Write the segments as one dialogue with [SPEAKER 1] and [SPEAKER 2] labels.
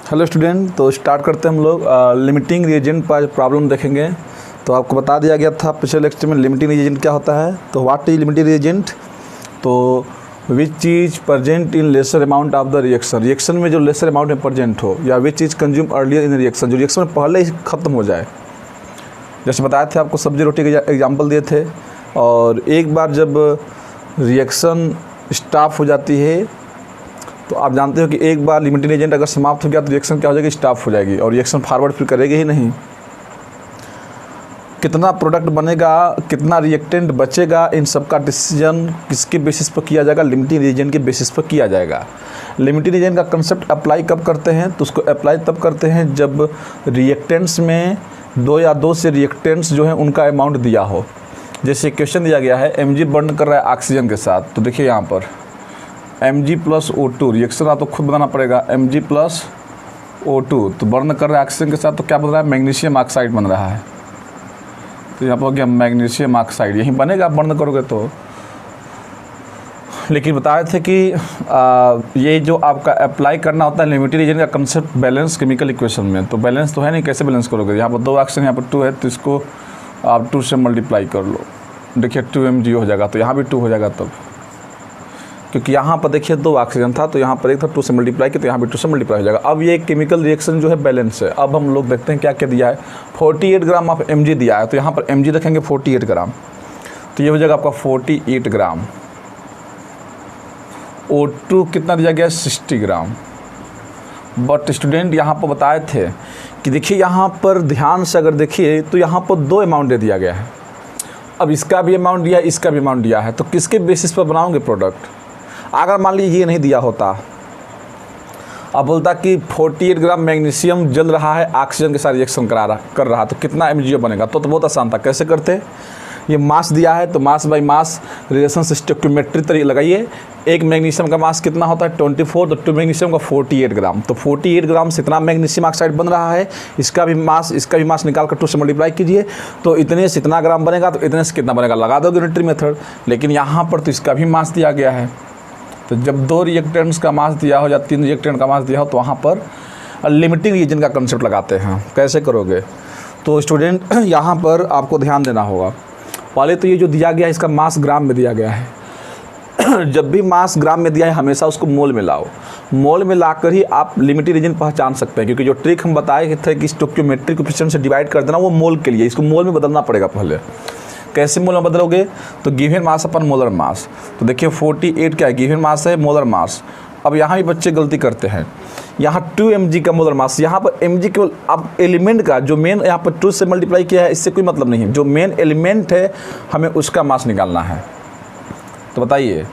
[SPEAKER 1] Hello student, तो start करते हैं हम लोग लिमिटिंग रिएजेंट पर प्रॉब्लम देखेंगे। तो आपको बता दिया गया था पिछले लेक्चर में लिमिटिंग रिएजेंट क्या होता है। तो व्हाट इज लिमिटिंग रिएजेंट? तो विच चीज़ present in lesser amount of the reaction, reaction में जो लेसर अमाउंट में प्रेजेंट हो, या विच चीज़ कंज्यूम अर्लियर इन रिएक्शन, जो रिएक्शन में पहले ही ख़त्म हो जाए। जैसे बताए थे आपको सब्जी रोटी के एग्जाम्पल दिए थे। और एक बार जब रिएक्शन स्टॉप हो जाती है तो आप जानते हो कि एक बार लिमिटिंग एजेंट अगर समाप्त हो गया तो रिएक्शन क्या हो जाएगी, स्टॉप हो जाएगी और रिएक्शन फॉरवर्ड फिर करेगी ही नहीं। कितना प्रोडक्ट बनेगा, कितना रिएक्टेंट बचेगा, इन सब का डिसीजन किसके बेसिस पर किया जाएगा, लिमिटिंग एजेंट के बेसिस पर किया जाएगा। लिमिटिंग एजेंट का कंसेप्ट अप्लाई कब करते हैं? तो उसको अप्लाई तब करते हैं जब रिएक्टेंट्स में दो या दो से रिएक्टेंट्स जो हैं उनका अमाउंट दिया हो। जैसे क्वेश्चन दिया गया है Mg बर्न कर रहा है ऑक्सीजन के साथ, तो देखिए यहाँ पर Mg प्लस O2 रिएक्शन आपको खुद बनाना पड़ेगा। Mg प्लस O2 तो बर्न कर रहा है ऑक्सीजन के साथ, तो क्या बन रहा है, मैग्नीशियम ऑक्साइड बन रहा है। तो यहाँ पर हो गया मैग्नीशियम ऑक्साइड, यही बनेगा बर्न करोगे तो। लेकिन बताए थे कि ये जो आपका अप्लाई करना होता है लिमिटिंग एजेंट का कंसेप्ट बैलेंस केमिकल इक्वेशन में, तो बैलेंस तो है नहीं, कैसे बैलेंस करोगे। यहाँ पर 2 ऑक्सीजन, यहाँ पर 2 है, तो इसको आप 2 से मल्टीप्लाई कर लो। देखिए 2 Mg हो जाएगा, तो यहाँ भी 2 हो जाएगा तब, क्योंकि यहाँ पर देखिए 2 ऑक्सीजन था तो यहाँ पर एक था, 2 से मल्टीप्लाई किया तो यहाँ भी 2 से मल्टीप्लाई हो जाएगा। अब ये केमिकल रिएक्शन जो है बैलेंस है। अब हम लोग देखते हैं क्या क्या दिया है। 48 ग्राम ऑफ Mg दिया है, तो यहाँ पर Mg रखेंगे 48 ग्राम, तो ये हो जाएगा आपका 48 ग्राम। O2 कितना दिया गया, 60 ग्राम। बट स्टूडेंट यहाँ पर बताए थे कि देखिए यहाँ पर ध्यान से अगर देखिए तो यहाँ पर 2 अमाउंट दे दिया गया है। अब इसका भी अमाउंट दिया, इसका भी अमाउंट दिया है, तो किसके बेसिस पर बनाओगे प्रोडक्ट। अगर मान लीजिए ये नहीं दिया होता, अब बोलता कि 48 ग्राम मैग्नीशियम जल रहा है ऑक्सीजन के साथ रिएक्शन कर रहा तो कितना MgO बनेगा, तो बहुत आसान था। कैसे करते, ये मास दिया है तो मास बाई मास रिलेशन से स्टोइकियोमेट्री तरीके लगाइए। एक मैग्नीशियम का मास कितना होता है 24, तो 2 मैग्नीशियम का 48 ग्राम, तो 48 ग्राम से इतना मैग्नीशियम ऑक्साइड बन रहा है। इसका भी मास निकाल कर 2 से मल्टीप्लाई कीजिए, तो इतने से इतना ग्राम बनेगा, तो इतने से कितना बनेगा, लगा दो यूनिटरी मेथड। लेकिन यहाँ पर तो इसका भी मास दिया गया है, तो जब 2 रिएक्टेंट्स का मास दिया हो या 3 रिएक्टेंट का मास दिया हो तो वहाँ पर लिमिटिंग रीजन का कंसेप्ट लगाते हैं। कैसे करोगे, तो स्टूडेंट यहाँ पर आपको ध्यान देना होगा। पहले तो ये जो दिया गया है इसका मास ग्राम में दिया गया है। जब भी मास ग्राम में दिया है हमेशा उसको मोल में लाओ। मोल में लाकर ही आप लिमिटिंग रीजन पहचान सकते हैं, क्योंकि जो ट्रिक हम बताए थे कि स्टोइकियोमेट्रिक कोएफिशिएंट से डिवाइड कर देना, वो मोल के लिए, इसको मोल में बदलना पड़ेगा पहले। कैसे मोल में बदलोगे, तो गिवन मास अपन मोलर मास, तो देखिए 48 क्या है, गिवन मास है, मोलर मास। अब यहाँ भी बच्चे गलती करते हैं, यहाँ 2 Mg का मोलर मास, यहाँ पर Mg केवल अब एलिमेंट का जो मेन यहाँ पर 2 से मल्टीप्लाई किया है, इससे कोई मतलब नहीं है। जो मेन एलिमेंट है हमें उसका मास निकालना है। तो बताइए,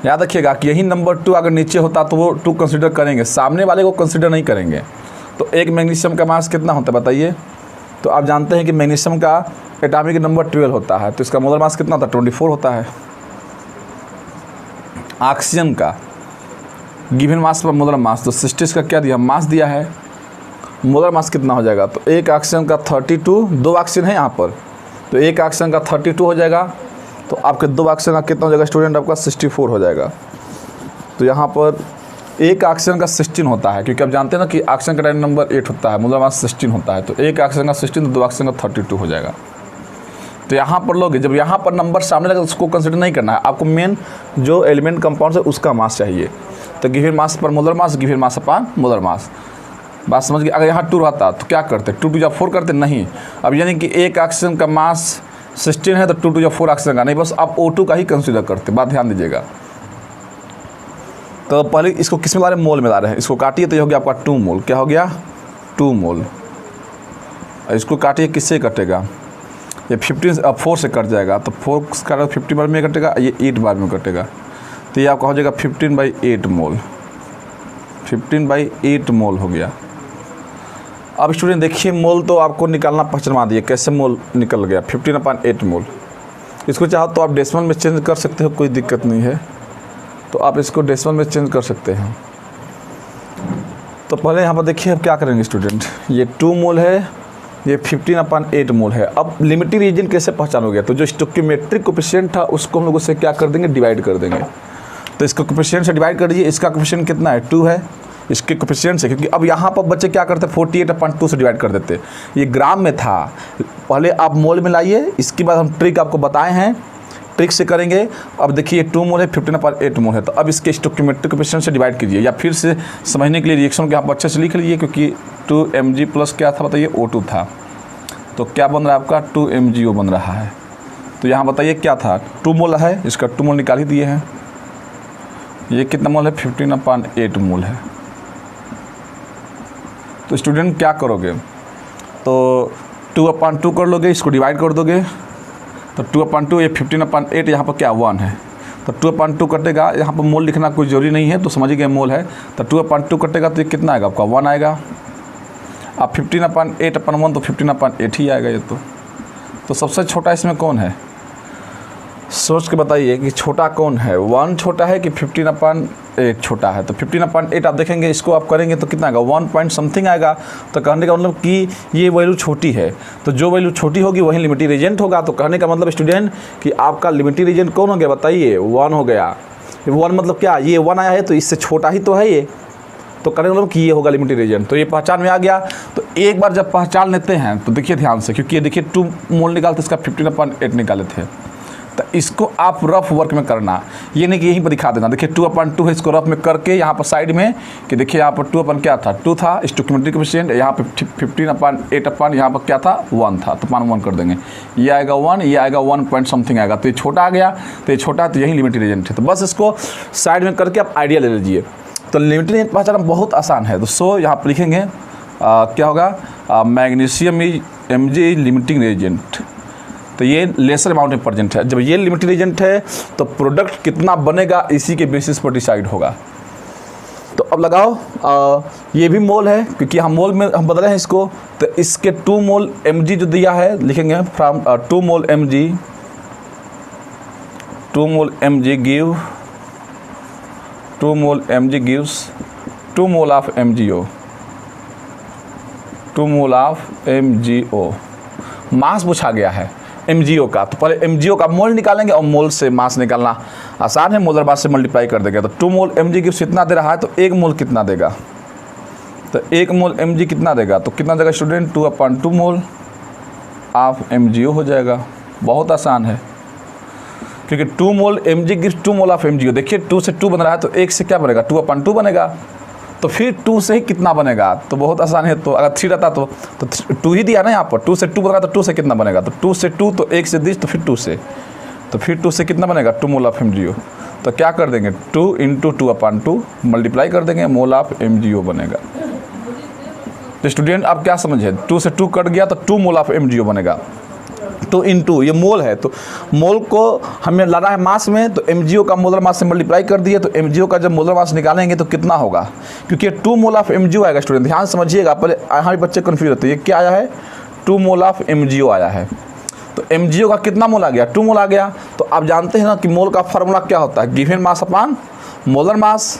[SPEAKER 1] याद रखिएगा कि यही नंबर 2 अगर नीचे होता तो वो 2 कंसिडर करेंगे, सामने वाले को कंसिडर नहीं करेंगे। तो एक मैग्नीशियम का मास कितना होता है बताइए। तो आप जानते हैं कि मैग्नीशियम का एटॉमिक नंबर 12 होता है, तो इसका मोलर मास कितना होता है, 24 होता है। ऑक्सीजन का गिवन मास पर मोलर मास, तो 60 का क्या दिया, मास दिया है, मोलर मास कितना हो जाएगा, तो एक ऑक्सीजन का 32, 2 ऑक्सीजन है यहाँ पर, तो एक ऑक्सीजन का 32 हो जाएगा, तो आपके 2 ऑक्सीजन का कितना हो जाएगा स्टूडेंट, आपका 64 हो जाएगा। तो यहाँ पर एक ऑक्सीजन का 16 होता है, क्योंकि आप जानते हैं ना कि ऑक्सीजन का एटॉमिक नंबर 8 होता है, मोलर मास 16 होता है, तो एक ऑक्सीजन का 16, तो 2 ऑक्सीजन का 32 हो जाएगा। तो यहाँ पर लोगे, जब यहाँ पर नंबर सामने लगे उसको कंसिडर नहीं करना है, आपको मेन जो एलिमेंट कंपाउंड है उसका मास चाहिए। तो गिवन मास पर molar mass, given mass upon molar mass, बात समझ गए। अगर यहाँ 2 रहता तो क्या करते, 2 2 4 करते, नहीं। अब यानी कि एक ऑक्सीजन का मास 16 है तो 2 2 4 ऑक्सीजन का नहीं, बस आप O2 का ही कंसिडर करते, बात ध्यान दीजिएगा। तो पहले इसको किस में ला रहे हैं, मोल में ला रहे हैं। इसको काटिए तो ये हो गया आपका 2 मोल, क्या हो गया 2 मोल। इसको काटिए, किससे कटेगा, ये 15 अब 4 से कट जाएगा, तो 4 का 50 बार में कटेगा, ये 8 बार में कटेगा, तो ये आपका हो जाएगा 15/8 मोल, 15/8 मोल हो गया। अब स्टूडेंट देखिए मोल तो आपको निकालना पहचाना दिए, कैसे मोल निकल गया 15/8 मोल। इसको चाहो तो आप डेसिमल में चेंज कर सकते हो, कोई दिक्कत नहीं है, तो आप इसको डेसिमल में चेंज कर सकते हैं। तो पहले यहाँ पर देखिए अब क्या करेंगे स्टूडेंट, ये 2 मोल है, ये 15/8 मोल है। अब लिमिटिंग रीजन कैसे पहचानोगे, तो जो स्टोइकियोमेट्रिक कोएफिशिएंट था उसको हम लोग उससे क्या कर देंगे, डिवाइड कर देंगे। तो इसका कोएफिशिएंट से डिवाइड कर दीजिए, इसका कोएफिशिएंट कितना है 2 है, इसके कोफिशिएंट से, क्योंकि अब यहाँ पर बच्चे क्या करते 48/2 से डिवाइड कर देते। ये ग्राम में था, पहले आप मोल में लाइए, इसके बाद हम ट्रिक आपको बताए हैं, ट्रिक से करेंगे। अब देखिए 2 मोल है, 15/8 मोल है, तो अब इसके स्टोइकियोमेट्रिक कोफिशिएंट से डिवाइड कीजिए, या फिर से समझने के लिए रिएक्शन को आप अच्छे से लिख लीजिए, क्योंकि 2 mg प्लस क्या था बताइए, O2 था, तो क्या बन रहा है आपका 2 MgO बन रहा है। तो यहाँ बताइए क्या था, 2 मोल है, इसका 2 मोल निकाल ही दिए हैं। ये कितना मोल है, 15/8 मोल है। तो स्टूडेंट क्या करोगे, तो 2/2 कर लोगे, इसको डिवाइड कर दोगे, तो 2/2 ये 15/8 यहाँ पर क्या 1 है, तो 2/2 कटेगा, यहाँ पर मोल लिखना कोई ज़रूरी नहीं है, तो समझ गए मोल है, तो 2/2 कटेगा तो ये कितना आएगा आपका 1 आएगा। अब 15/8/1 तो 15/8 ही आएगा ये तो सबसे छोटा इसमें कौन है, सोच के बताइए कि छोटा कौन है, 1 छोटा है कि 15/8 छोटा है। तो 15/8 आप देखेंगे, इसको आप करेंगे तो कितना आएगा 1 पॉइंट समथिंग आएगा। तो कहने का मतलब कि ये वैल्यू छोटी है, तो जो वैल्यू छोटी होगी वही लिमिटिंग रीजेंट होगा। तो कहने का मतलब स्टूडेंट कि आपका लिमिटिंग रीजेंट कौन हो गया बताइए, 1 हो गया। 1 मतलब क्या, ये 1 आया है तो इससे छोटा ही तो है ये, तो कहने का मतलब कि ये होगा लिमिटिंग रीजेंट। तो ये पहचान में आ गया। तो एक बार जब पहचान लेते हैं तो देखिए ध्यान से, क्योंकि ये देखिए 2 मोल निकालते इसका 15/8 निकाले थे, तो इसको आप रफ वर्क में करना, ये नहीं कि यहीं पर दिखा देना। देखिए 2/2 है, इसको रफ में करके यहाँ पर साइड में कि देखिए यहाँ पर 2 क्या था 2 था स्टोइकियोमेट्रिक कोफिशिएंट, यहाँ पे 15/8 यहाँ पर क्या था 1 था, तो 1 कर देंगे, ये आएगा 1, ये आएगा 1 पॉइंट समथिंग आएगा। तो ये छोटा आ गया, तो ये छोटा है तो यही लिमिटिंग रीजेंट है। तो बस इसको साइड में करके आप आइडिया ले लीजिए। तो लिमिटिंग रीजेंट पहचाना बहुत आसान है। तो सो यहाँ पर लिखेंगे क्या होगा, magnesium is Mg limiting reagent, तो ये लेसर अमाउंट में प्रेजेंट है। जब ये लिमिटिंग रीजेंट है तो प्रोडक्ट कितना बनेगा इसी के बेसिस पर डिसाइड होगा। तो अब लगाओ, ये भी मोल है, क्योंकि हम मोल में हम बदले हैं इसको, तो इसके 2 मोल Mg जो दिया है लिखेंगे from 2 mole Mg, 2 mole Mg give 2 mole Mg gives 2 mole of MgO, 2 mole of MgO। मास पूछा गया है MgO का, तो पहले MgO का मोल निकालेंगे और मोल से मास निकालना आसान है, मोलर मास से मल्टीप्लाई कर देंगे। तो 2 मोल Mg गिव्स कितना दे रहा है, तो 1 मोल कितना देगा, तो 1 मोल Mg कितना देगा, तो कितना देगा स्टूडेंट 2/2 मोल ऑफ MgO हो जाएगा। बहुत आसान है, क्योंकि 2 mole Mg gives 2 mole of MgO। देखिए 2 से 2 बन रहा है, तो 1 से क्या बनेगा 2/2 बनेगा, तो फिर 2 से ही कितना बनेगा, तो बहुत आसान है। तो अगर 3 रहता तो 2 ही दिया ना यहाँ पर, 2 से 2 बन रहा है, तो 2 से कितना बनेगा, तो 2 से 2 तो 1 से 10, तो फिर 2 से, तो फिर 2 से कितना बनेगा 2 मोल ऑफ MgO। तो क्या कर देंगे 2 × 2/2 मल्टीप्लाई कर देंगे, मोल ऑफ MgO बनेगा। तो स्टूडेंट आप क्या समझे, 2 से 2 कट गया तो 2 मोल ऑफ MgO बनेगा। 2 × ये मोल है, तो मोल को हमें लाना है मास में, तो MgO का मोलर मास से मल्टीप्लाई कर दिए, तो MgO का जब मोलर मास निकालेंगे तो कितना होगा, क्योंकि 2 मोल ऑफ MgO आएगा। स्टूडेंट ध्यान समझिएगा, पहले यहाँ भी बच्चे कन्फ्यूज होते हैं, ये क्या आया है 2 मोल ऑफ MgO आया है। तो MgO का कितना मोल आ गया 2 मोल आ गया। तो आप जानते हैं ना कि मोल का फार्मूला क्या होता है, given mass upon molar mass.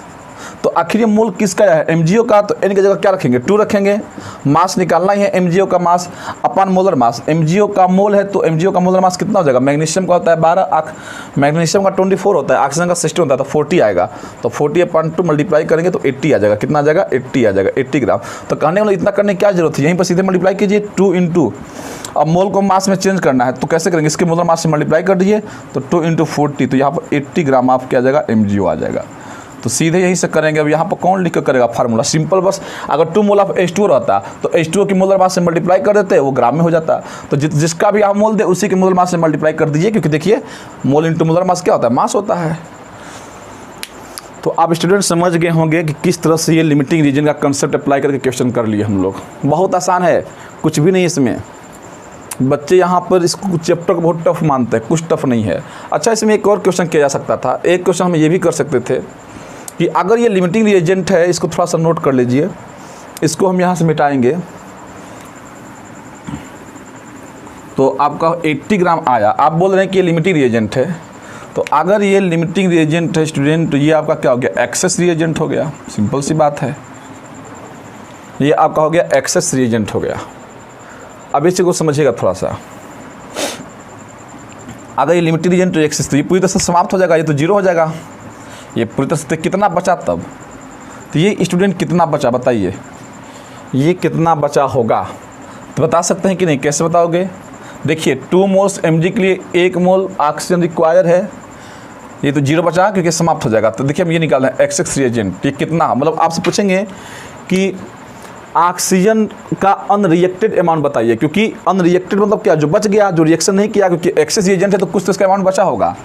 [SPEAKER 1] तो आखिर ये मोल किसका है MgO का, तो n की जगह क्या रखेंगे 2 रखेंगे, मास निकालना ही है MgO का mass upon molar mass. MgO का मोल है तो MgO का मोलर मास कितना हो जाएगा, मैग्नीशियम का होता है 12, मैग्नीशियम का 24 होता है, ऑक्सीजन का 60 होता है, तो 40 आएगा। तो 40/2 मल्टीप्लाई करेंगे तो 80 आ जाएगा, कितना आ जाएगा 80 आ जाएगा, 80 ग्राम। तो कहने वाला इतना करने की क्या जरूरत है, यहीं पर सीधे मल्टीप्लाई कीजिए 2 × अब मोल को मास में चेंज करना है, तो कैसे करेंगे, इसके मोलर मास से मल्टीप्लाई कर दीजिए, तो 2 × 40, तो यहाँ पर 80 ग्राम आप क्या आ जाएगा MgO आ जाएगा। तो सीधे यहीं से करेंगे। अब यहाँ पर कौन लिख कर करेगा फार्मूला, सिंपल, बस अगर 2 मोल ऑफ H2O रहता तो H2O की मोलर मास से मल्टीप्लाई कर देते, वो ग्राम में हो जाता। तो जिसका भी आप मोल दे उसी के मोलर मास से मल्टीप्लाई कर दीजिए, क्योंकि देखिए मोल इंटू मोलर मास क्या होता है, मास होता है। तो आप स्टूडेंट समझ गए होंगे कि किस तरह से ये लिमिटिंग रीजन का कंसेप्ट अप्लाई करके क्वेश्चन कर लिए हम लोग। बहुत आसान है, कुछ भी नहीं इसमें। बच्चे यहाँ पर इसको चैप्टर को बहुत टफ मानते हैं, कुछ टफ नहीं है। अच्छा, इसमें एक और क्वेश्चन किया जा सकता था। एक क्वेश्चन हम ये भी कर सकते थे कि अगर ये लिमिटिंग रिएजेंट है, इसको थोड़ा सा नोट कर लीजिए, इसको हम यहाँ से मिटाएंगे तो आपका 80 ग्राम आया। आप बोल रहे हैं कि ये लिमिटिंग रिएजेंट है, तो अगर ये लिमिटिंग रिएजेंट है स्टूडेंट, तो ये आपका क्या हो गया, एक्सेस रिएजेंट हो गया। सिंपल सी बात है, ये आपका हो गया एक्सेस रिएजेंट हो गया। अब इस चीज़ को समझिएगा थोड़ा सा, अगर ये लिमिटिंग रिएजेंट एक्सेस, तो ये पूरी तरह से समाप्त हो जाएगा, ये तो जीरो हो जाएगा। ये पूरी तरह से कितना बचा तब, तो ये स्टूडेंट कितना बचा बताइए, ये कितना बचा होगा, तो बता सकते हैं कि नहीं, कैसे बताओगे? देखिए 2 मोल्स mg के लिए 1 मोल ऑक्सीजन रिक्वायर है, ये तो 0 बचा क्योंकि समाप्त हो जाएगा। तो देखिए हम ये निकाल रहे हैं XX रिएजेंट, ये कितना, मतलब आपसे पूछेंगे कि ऑक्सीजन का अनरिएक्टेड अमाउंट बताइए, क्योंकि अनरिएक्टेड मतलब क्या, जो बच गया, जो रिएक्शन नहीं किया, क्योंकि एक्सेस रिएजेंट है तो कुछ तो इसका अमाउंट बचा होगा।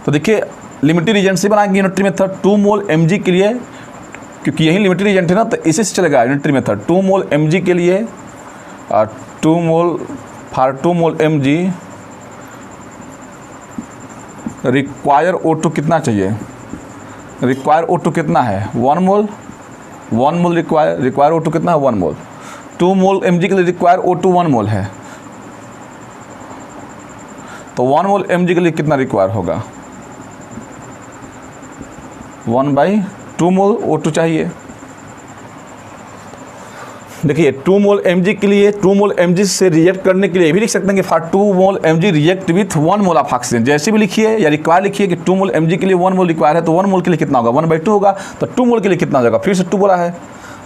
[SPEAKER 1] तो देखिए लिमिटेड रिएजेंट से बनाएंगे यूनिटरी मेथड 2 मोल mg के लिए, क्योंकि यही लिमिटेड रिएजेंट है ना, तो इसी से चलेगा यूनिटरी मेथड 2 मोल mg के लिए, 2 mole for 2 mole mg require O2 कितना चाहिए, रिक्वायर O2 कितना है 1 मोल, 1 मोल रिक्वायर O2 कितना है 1 मोल, 2 मोल mg के लिए रिक्वायर O2 1 मोल है, तो 1 मोल mg के लिए कितना रिक्वायर होगा 1/2 मोल O2 चाहिए। देखिए 2 मोल mg के लिए 2 मोल mg से रिएक्ट करने के लिए भी लिख सकते हैं कि for 2 mole mg react with 1 mole of oxygen, जैसे भी लिखिए या रिक्वायर लिखिए कि 2 मोल mg के लिए 1 मोल रिक्वायर है, तो 1 मोल के लिए कितना होगा 1/2 होगा, तो 2 मोल के लिए कितना हो जाएगा, फिर से 2 बोला है,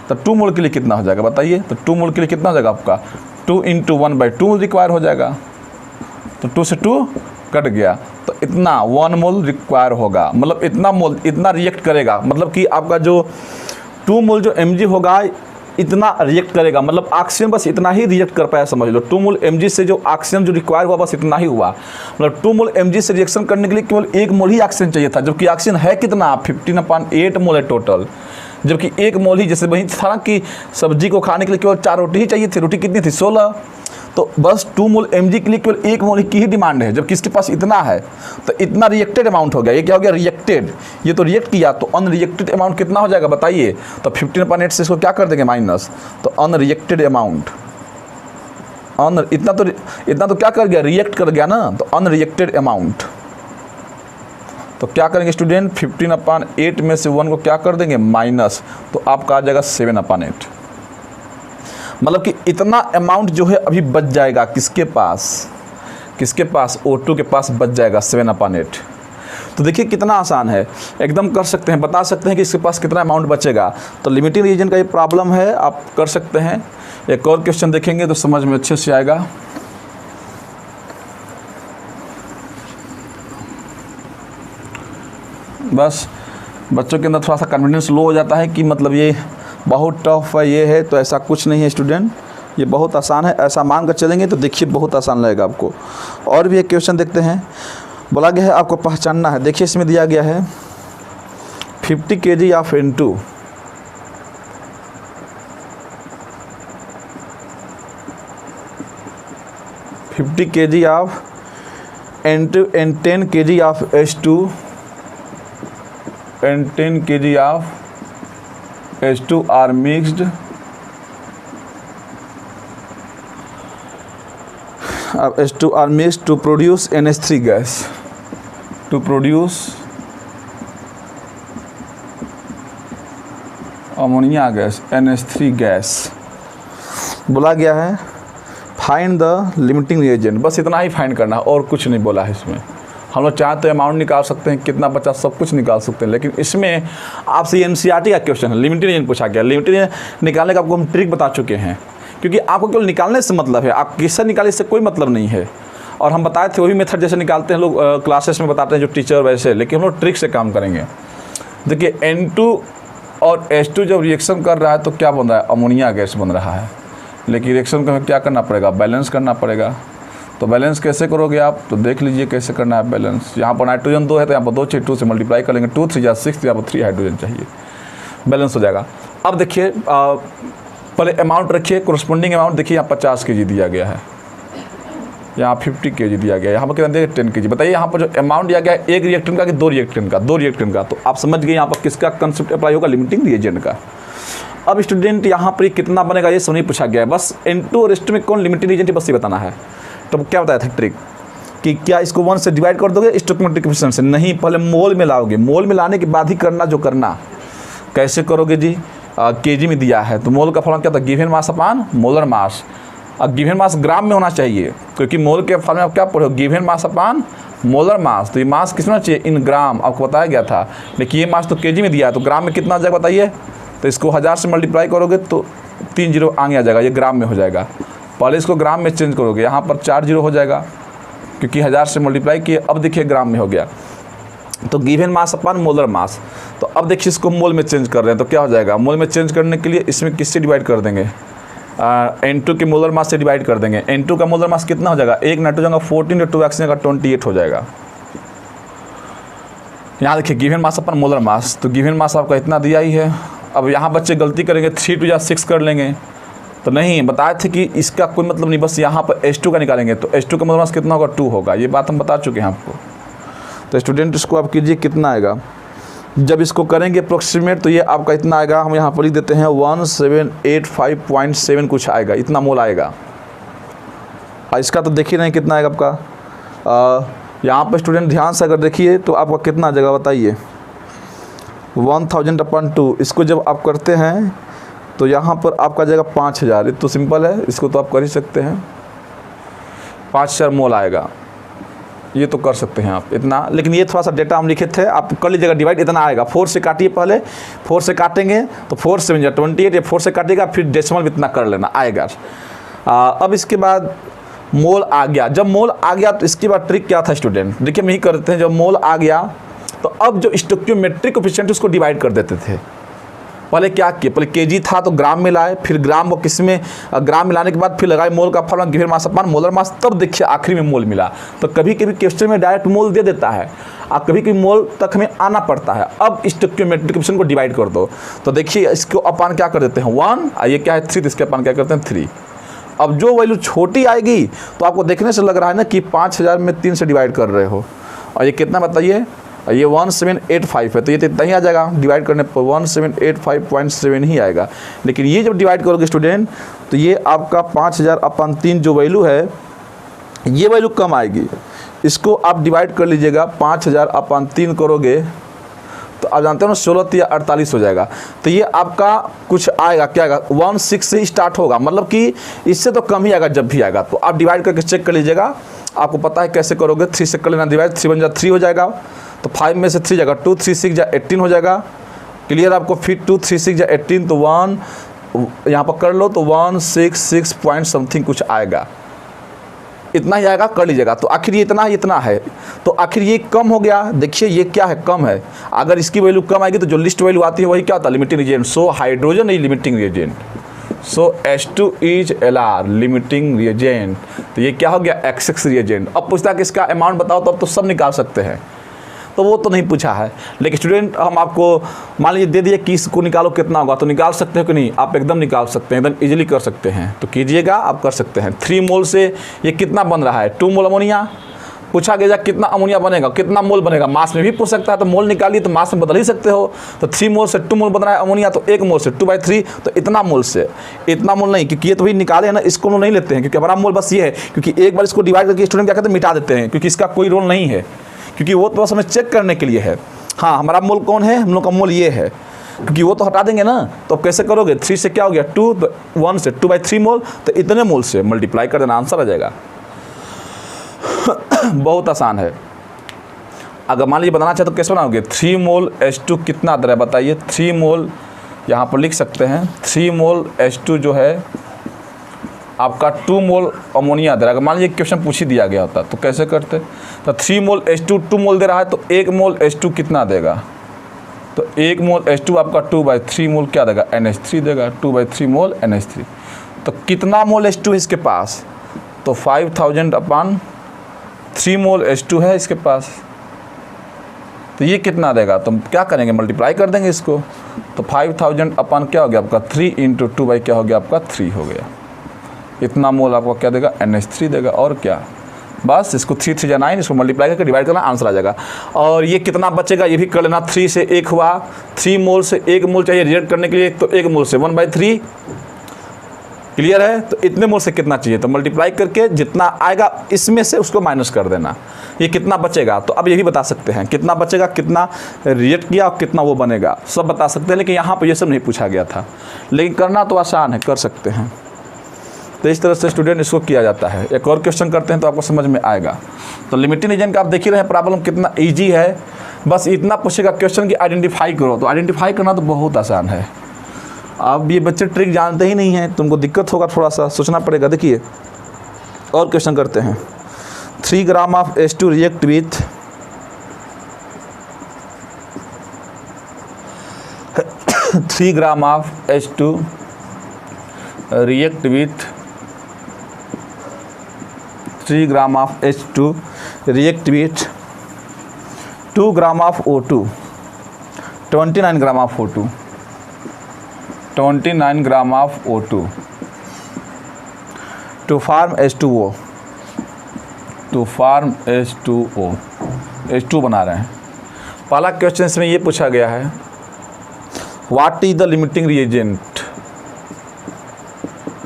[SPEAKER 1] तो 2 मोल के लिए कितना हो जाएगा बताइए, तो 2 मोल के लिए कितना हो जाएगा आपका 2 × 1/2 रिक्वायर हो जाएगा, तो 2 से 2 कट गया, तो इतना 1 मोल रिक्वायर होगा, मतलब इतना मोल इतना रिएक्ट करेगा, मतलब कि आपका जो 2 मोल जो mg होगा इतना रिएक्ट करेगा, मतलब ऑक्सीजन बस इतना ही रिएक्ट कर पाया, समझ लो 2 मोल mg से जो ऑक्सीजन जो रिक्वायर हुआ बस इतना ही हुआ, मतलब 2 मोल mg से रिएक्शन करने के लिए केवल 1 मोल ही ऑक्सीजन चाहिए था, जबकि ऑक्सीजन है कितना 15/8 मोल है टोटल, जबकि 1 मोल ही, जैसे वही था कि सब्जी को खाने के लिए केवल 4 रोटी ही चाहिए थी, रोटी कितनी थी 16, तो बस 2 मोल mg के लिए केवल 1 मोल की ही डिमांड है, जबकि इसके पास इतना है, तो इतना रिएक्टेड अमाउंट हो गया, ये क्या हो गया रिएक्टेड, ये तो रिएक्ट किया, तो अनरिएक्टेड अमाउंट कितना हो जाएगा बताइए, तो 15/8 से इसको क्या कर देंगे माइनस, तो अनरिएक्टेड अमाउंट, इतना तो क्या कर गया रिएक्ट कर गया ना, तो अनरिएक्टेड अमाउंट, तो क्या करेंगे स्टूडेंट 15/8 में से 1 को क्या कर देंगे माइनस, तो आपका आ जाएगा 7/8, मतलब कि इतना अमाउंट जो है अभी बच जाएगा किसके पास O2 के पास बच जाएगा 7/8। तो देखिए कितना आसान है, एकदम कर सकते हैं, बता सकते हैं कि इसके पास कितना अमाउंट बचेगा। तो लिमिटिंग रीजन का ये प्रॉब्लम है, आप कर सकते हैं। एक और क्वेश्चन देखेंगे तो समझ में अच्छे से आएगा। बस बच्चों के अंदर थोड़ा सा कॉन्फिडेंस लो हो जाता है कि मतलब ये बहुत टफ है, ये है, तो ऐसा कुछ नहीं है स्टूडेंट, ये बहुत आसान है, ऐसा मान कर चलेंगे तो देखिए बहुत आसान लगेगा आपको। और भी एक क्वेश्चन देखते हैं, बोला गया है आपको पहचानना है। देखिए इसमें दिया गया है 50 kg of N2 50 kg of N2 and 10 kg of H2 and 10 kg of H2 are mixed H2 are mixed to produce NH3 gas, to produce ammonia gas NH3 gas. बोला गया है फाइंड द लिमिटिंग रिएजेंट, बस इतना ही find करना है और कुछ नहीं बोला है इसमें। हम लोग चाहे तो अमाउंट निकाल सकते हैं, कितना बचा सब कुछ निकाल सकते हैं, लेकिन इसमें आपसे एनसीईआरटी का क्वेश्चन है, लिमिटेड रीजन पूछा गया। लिमिटेड रीजन निकालने का आपको हम ट्रिक बता चुके हैं, क्योंकि आपको केवल निकालने से मतलब है, आप किससे निकाले इससे कोई मतलब नहीं है। और हम बताए थे वही मेथड जैसे निकालते हैं लोग क्लासेस में बताते हैं जो टीचर वैसे, लेकिन हम लोग ट्रिक से काम करेंगे। देखिए N2 और H2 जब रिएक्शन कर रहा है तो क्या बन रहा है, अमोनिया गैस बन रहा है, लेकिन रिएक्शन को हमें क्या करना पड़ेगा, बैलेंस करना पड़ेगा। तो बैलेंस कैसे करोगे आप, तो देख लीजिए कैसे करना है बैलेंस। यहाँ पर नाइट्रोजन 2 है तो यहाँ पर 2 चाहिए, 2 से मल्टीप्लाई कर लेंगे, 2 3 या 6, यहाँ पर 3 हाइड्रोजन चाहिए, बैलेंस हो जाएगा। अब देखिए पहले अमाउंट रखिए, कोरस्पोंडिंग अमाउंट देखिए, यहाँ 50 kg दिया गया है, यहाँ 50 kg दिया गया है, यहाँ पर कितना दिया 10 kg। बताइए यहाँ पर जो अमाउंट दिया गया है एक रिएक्टेंट का कि 2 रिएक्टेंट का, 2 रिएक्टेंट का, तो आप समझ गए यहाँ पर किसका कंसेप्ट अप्लाई होगा, लिमिटिंग रिएजेंट का। अब स्टूडेंट यहाँ पर कितना बनेगा ये सब नहीं पूछा गया है, बस N2 और H2 में कौन लिमिटिंग रिएजेंट है बस ये बताना है। तो क्या बताया था ट्रिक कि क्या इसको 1 से डिवाइड कर दोगे स्टोइकोमेट्रिक कोएफिशिएंट से, नहीं, पहले मोल में लाओगे, मोल में लाने के बाद ही करना जो करना। कैसे करोगे जी, केजी में दिया है तो मोल का फॉर्मूला क्या था, गिवन मास अपान मोलर मास। अब गिवन मास ग्राम में होना चाहिए, क्योंकि मोल के फॉर्मूला आप क्या पढ़ो, गिवन मास अपान मोलर मास। तो ये मास किस में चाहिए, इन ग्राम, आपको बताया गया था, लेकिन ये मास तो केजी में दिया है, तो ग्राम में कितना आ जाएगा बताइए, तो इसको 1000 से मल्टीप्लाई करोगे तो 3 जीरो आगे आ जाएगा, ये ग्राम में हो जाएगा। पहले इसको ग्राम में चेंज करोगे, यहाँ पर 4 जीरो हो जाएगा क्योंकि 1000 से मल्टीप्लाई किए। अब देखिए ग्राम में हो गया, तो गिवन मास अपन मोलर मास। तो अब देखिए इसको मोल में चेंज कर रहे हैं तो क्या हो जाएगा, मोल में चेंज करने के लिए इसमें किससे डिवाइड कर देंगे, N2 के मोलर मास से डिवाइड कर देंगे। N2 का मोलर मास कितना हो जाएगा, 1 नाइट्रो जाएगा 14 2 एक्स जाएगा 28 हो जाएगा। यहाँ देखिए गिवन मास अपन मोलर मास, तो गिवन मास आपका इतना दिया ही है। अब यहाँ बच्चे गलती करेंगे 3 2 6 कर लेंगे, तो नहीं बताए थे कि इसका कोई मतलब नहीं, बस यहाँ पर H2 का निकालेंगे। तो H2 का मोलर मास कितना होगा, 2 होगा, ये बात हम बता चुके हैं आपको। तो स्टूडेंट इसको आप कीजिए कितना आएगा, जब इसको करेंगे अप्रोक्सीमेट तो ये आपका इतना आएगा, हम यहाँ पर लिख देते हैं 1785.7 कुछ आएगा, इतना मोल आएगा। इसका तो देखिए नहीं कितना आएगा आपका, यहाँ पर स्टूडेंट ध्यान से अगर देखिए तो आपका कितना आ जाएगा बताइए, 1000/2। इसको जब आप करते हैं तो यहाँ पर आपका जाएगा 5000। ये तो सिंपल है, इसको तो आप कर ही सकते हैं, 5000 मोल आएगा, ये तो कर सकते हैं आप इतना। लेकिन ये थोड़ा सा डेटा हम लिखे थे, आप कर लीजिएगा डिवाइड, इतना आएगा। 4 से काटिए, पहले 4 से काटेंगे तो 4 7 28, ये 4 से काटिएगा फिर डेसिमल भी इतना कर लेना आएगा। अब इसके बाद मोल आ गया, जब मोल आ गया तो इसके बाद ट्रिक क्या था स्टूडेंट, देखिए हम यही करते हैं, जब मोल आ गया तो अब जो स्टोइकियोमेट्रिक कोएफिशिएंट उसको डिवाइड कर देते थे। पहले क्या किए, पहले केजी था तो ग्राम में लाए, फिर ग्राम को किस में, ग्राम में लाने के बाद फिर लगाए मोल का formula given mass upon molar mass, तब देखिए आखिरी में मोल मिला। तो कभी कभी क्वेश्चन में डायरेक्ट मोल दे देता है और कभी कभी मोल तक हमें आना पड़ता है। अब स्टोइकियोमेट्रिक कोएफिशिएंट को डिवाइड कर दो, तो देखिए इसको अपन क्या कर देते हैं 1, ये क्या है 3, तो इसके अपन क्या करते हैं 3। अब जो वैल्यू छोटी आएगी तो आपको देखने से लग रहा है ना कि 5000 में 3 से डिवाइड कर रहे हो, और ये कितना बताइए, ये 1785 है, तो ये तो इतना ही आ जाएगा डिवाइड करने पर 1785.7 ही आएगा। लेकिन ये जब डिवाइड करोगे स्टूडेंट तो ये आपका 5000/3 जो वैल्यू है ये वैल्यू कम आएगी। इसको आप डिवाइड कर लीजिएगा, 5000/3 करोगे तो आप जानते हो ना 16 या 48 हो जाएगा। तो ये आपका कुछ आएगा, क्या आएगा 16 से ही स्टार्ट होगा, मतलब कि इससे तो कम ही आएगा जब भी आएगा। तो आप डिवाइड करके चेक कर लीजिएगा, आपको पता है कैसे करोगे, 3 से कर लेना डिवाइड, 3 1 3 हो जाएगा, तो 5 में से 3 जाएगा 2, 3 6 जा 18 हो जाएगा। क्लियर आपको, फिर 2 3 6 जा 18, तो 1 यहाँ पर कर लो तो 166 पॉइंट समथिंग कुछ आएगा, इतना ही आएगा, कर लीजिएगा। तो आखिर ये इतना है, तो आखिर ये कम हो गया। देखिए ये क्या है, कम है। अगर इसकी वैल्यू कम आएगी तो जो लिस्ट वैल्यू आती है वही क्या होता है, limiting reagent. So hydrogen is limiting reagent, so H2 is Lr limiting reagent. तो ये क्या हो गया, XX रिएजेंट। अब पूछता है कि इसका अमाउंट बताओ, तो अब तो सब निकाल सकते हैं, तो वो तो नहीं पूछा है। लेकिन स्टूडेंट हम आपको मान लीजिए दे दिए कि इसको निकालो कितना होगा, तो निकाल सकते हो कि नहीं, आप एकदम निकाल सकते हैं, एकदम इजीली कर सकते हैं। तो कीजिएगा, आप कर सकते हैं। 3 मोल से ये कितना बन रहा है, 2 मोल अमोनिया। पूछा गया कितना अमोनिया बनेगा, कितना मोल बनेगा, मास में भी पूछ सकता है, तो मोल निकालिए तो मास में बदल ही सकते हो। तो 3 मोल से 2 मोल बन रहा है अमोनिया, तो 1 मोल से 2/3, तो इतना मोल से इतना मोल नहीं, क्योंकि ये तो भी निकाले है ना, इसको नहीं लेते हैं, क्योंकि हमारा मोल बस ये है, क्योंकि एक बार इसको डिवाइड करके स्टूडेंट क्या कहते हैं मिटा देते हैं, क्योंकि इसका कोई रोल नहीं है, क्योंकि वो तो बस हमें चेक करने के लिए है। हाँ हमारा मोल कौन है, हम लोग का मोल ये है, क्योंकि वो तो हटा देंगे ना। तो अब कैसे करोगे, 3 से क्या हो गया 2, तो 1 से 2/3 मोल, तो इतने मोल से मल्टीप्लाई कर देना, आंसर आ जाएगा। बहुत आसान है। अगर मान लीजिए बनाना चाहे तो कैसे बनाओगे, 3 मोल H2 कितना दर है बताइए। 3 मोल यहाँ पर लिख सकते हैं, 3 मोल H2 जो है आपका 2 मोल अमोनिया दे रहा है। अगर मान लीजिए क्वेश्चन पूछ ही दिया गया होता तो कैसे करते, तो 3 मोल H2 2 मोल दे रहा है, तो 1 मोल H2 कितना देगा, तो 1 मोल H2 आपका 2/3 मोल क्या देगा, NH3 देगा, 2/3 मोल NH3। तो कितना मोल H2 है इसके पास, तो 5000/3 मोल H2 है इसके पास। तो ये कितना देगा, तो क्या करेंगे मल्टीप्लाई कर देंगे इसको, तो 5000 अपन क्या हो गया आपका 3 × 2 क्या हो गया आपका 3 हो गया। इतना मोल आपको क्या देगा, NH3 देगा। और क्या, बस इसको 3 3 9, इसको मल्टीप्लाई करके डिवाइड करना, आंसर आ जाएगा। और ये कितना बचेगा ये भी कर लेना, 3 से 1 हुआ, 3 मोल से 1 मोल चाहिए रिजेक्ट करने के लिए, तो 1 मोल से 1/3। क्लियर है, तो इतने मोल से कितना चाहिए, तो मल्टीप्लाई करके जितना आएगा इसमें से उसको माइनस कर देना। ये कितना बचेगा, तो अब ये भी बता सकते हैं कितना बचेगा, कितना रिजेक्ट किया और कितना वो बनेगा, सब बता सकते हैं। लेकिन यहाँ पर ये सब नहीं पूछा गया था, लेकिन करना तो आसान है, कर सकते हैं। तो इस तरह से स्टूडेंट इसको किया जाता है। एक और क्वेश्चन करते हैं तो आपको समझ में आएगा। तो लिमिटिंग रीजन का आप देख ही रहे हैं, प्रॉब्लम कितना इजी है। बस इतना पूछेगा क्वेश्चन की आइडेंटिफाई करो, तो आइडेंटिफाई करना तो बहुत आसान है। अब ये बच्चे ट्रिक जानते ही नहीं हैं, तुमको दिक्कत होगा, थोड़ा सा सोचना पड़ेगा। देखिए और क्वेश्चन करते हैं। 3 gram of H2 react with 3 gram of H2 react with 3 gram of H2 react with 2 gram of O2, 29 gram of O2, 29 gram of O2 to form H2O, to form H2O, H2 बना रहे हैं। पहला question इसमें ये पूछा गया है, what is the limiting reagent.